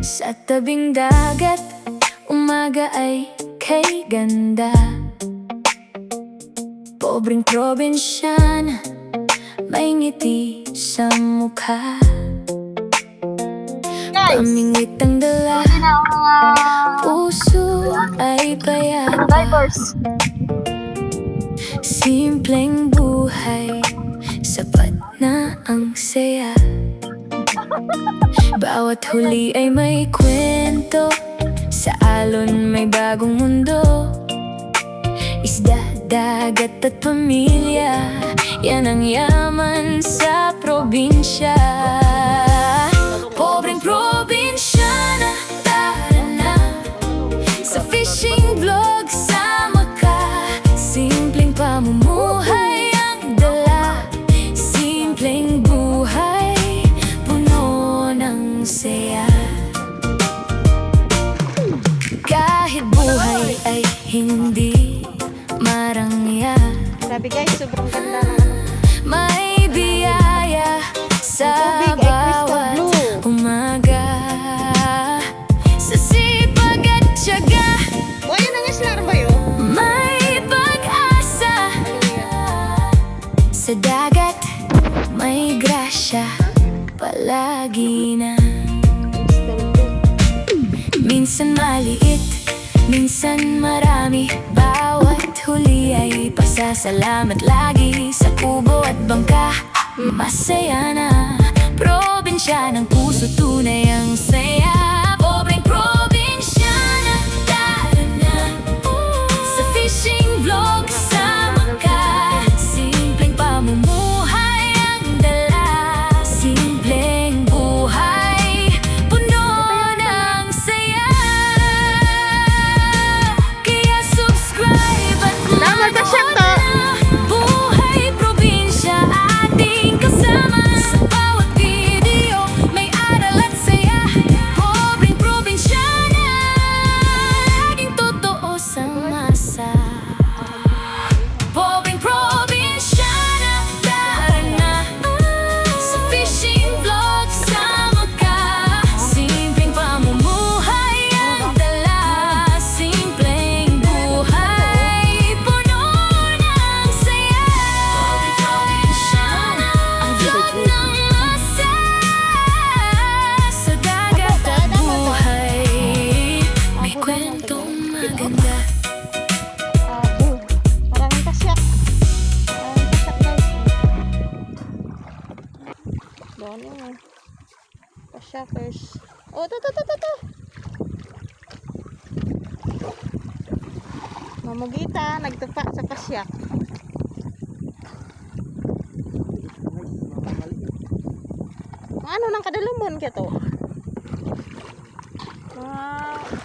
Sa tabing dagat, umaga ay kay ganda. Pobreng probinsyana, may ngiti sa mukha. Pamingwit ang dala, puso ay payapa. Simpleng buhay, sapat na ang saya. Bawat huli ay may kwento, sa alon may bagong mundo. Isda, dagat at pamilya, yan ang yaman sa probinsya. Pobreng probinsyana, tara na sa fishing vlog, sama ka. Simpleng pamumuhay ang dala, simpleng buhay, puno ng saya. Kahit buhay ay hindi marangya, Sabi guys, sobrang ganda ng ano. may biyaya sa Tubig ay crystal bawat blue. umaga. Sa sipag at tiyaga, O, ayan ang islar ba yun? may pag-asa. Sa dagat, may grasya, palagi na. Minsan maliit, minsan marami, bawat huli ay pasasalamat lagi. Sa kubo at bangka, masaya na. Probinsya ng puso, tunay ang saya. Pobreng probinsyana, tara na sa fishing vlog, sama ka. Simpleng pamumuhay ang dala, simpleng buhay, puno ng saya. Kaya subscribe at Tama ba siya to? buhay probinsya, ating kasama. Sa bawat video, may aral at saya. Pobreng probinsyana, laging totoo sa masa. Pobreng probinsyana, tara na sa fishing vlog, sama ka. Simpleng pamumuhay ang dala, simpleng buhay, puno ng saya. Pobreng probinsyana, ang vlog ng masa. Sa dagat at buhay, may kwentong maganda. Maraming kasyak. Maraming kasyak guys. Doon yun. Kasyakers. Oh, to. Mamugita, nagtupa sa kasyak. Ano nang kadalumon kaya to?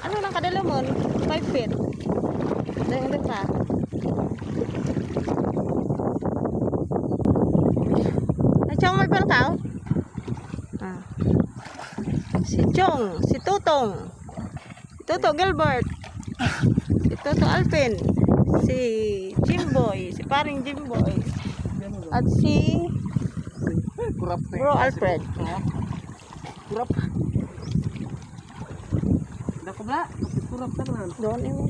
Ano nang kadalumon? 5 feet. Dahil pa. Chong magpalkaw? Si Chong, si Tutong, Toto Gilbert, si Toto Alpin, si Jimboy, si paring Jimboy, at si Bro Alfred. Kurap. Dako bla, kurap tanan. Doon yun.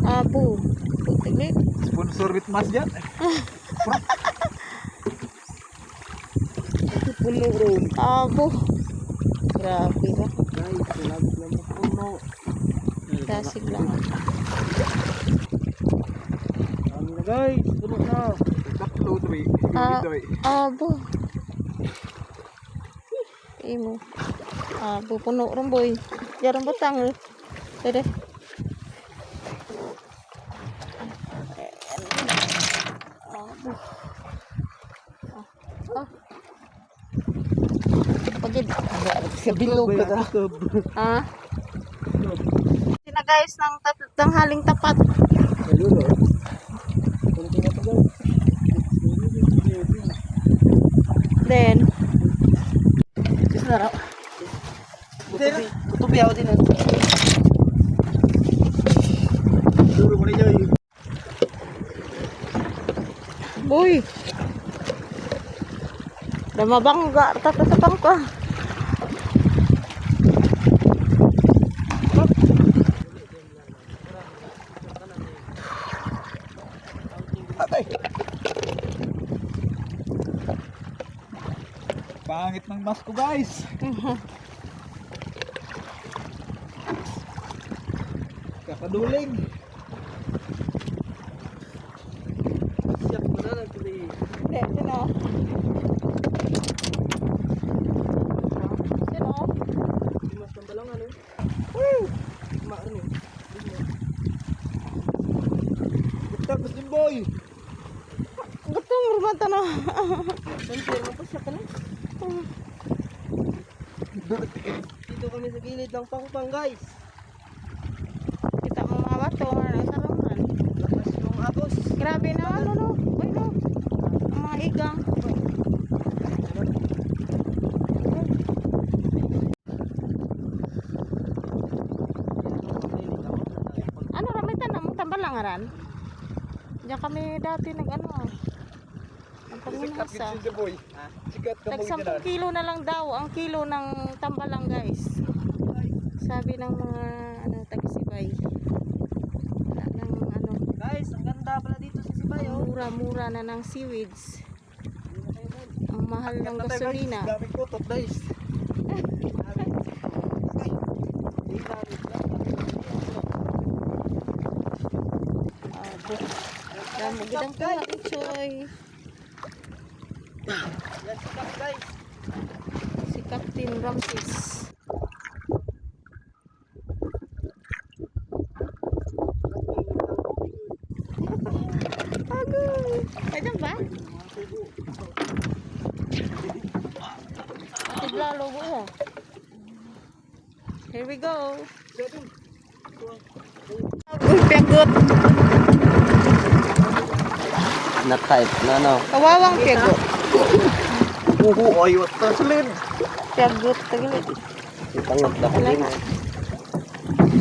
Abu, putiglit. Sponsor with masjid. Puno bro. Abu. Grabe ba? Guys, lalag lang puno. Dasig lang. Kami na guys, puno na. Tatlo doy. Doy. Abu. Imo. Abu puno ron boy. Jarang butang. Dede. Abu. Pagid. Sa bilog ka ta. Ah. Sina guys ng tanghaling tapat. Saludo. Kunti na to guys. Then, Just na raw. Tutubi ako din. Duro mo ni Joy. boy. Damabangga tata sa pangko. mas ko guys. Kakaduling. Siyak mo na nagtuloy. Sino? Sino? Mas tambalang ano? Maano? Tapos din boy. Gutom rumata na. Sensor mo pa siya ka na. Dito kami sa gilid ng pangpang guys. Kita mo mga bato, ano, sarungan. Lakas yung agos. Grabe na, ano, no? Uy, no? Ang mga igang. Ano, ramitan na mong tambalangaran? Diyan kami dati nag-ano, Sikat nagpamunhasa. gid si boy. Sikat ka Tag mo 10 kilo na lang daw ang kilo ng tambalang guys. Sabi ng mga ano taga-Sibay. Wala nang ano, Guys, ang ganda pala dito sa Sibay oh. mura-mura na ng seaweeds. Ang mahal ng gasolina. Dami ko tot guys. Dami gidang pala choy. Yan sikat guys. Si Captain Ramses. Agoy! Ayan ba? Atid lalo mo ya. Here we go. Agoy, piagot. Na type na no. Kawawang piagot. Ay what ta salid. Piagot tagilid. Pangot na Wala na.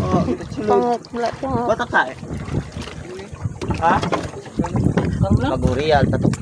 Oh, Pangot wala to. bata tayo. Ha? Pagurial tatok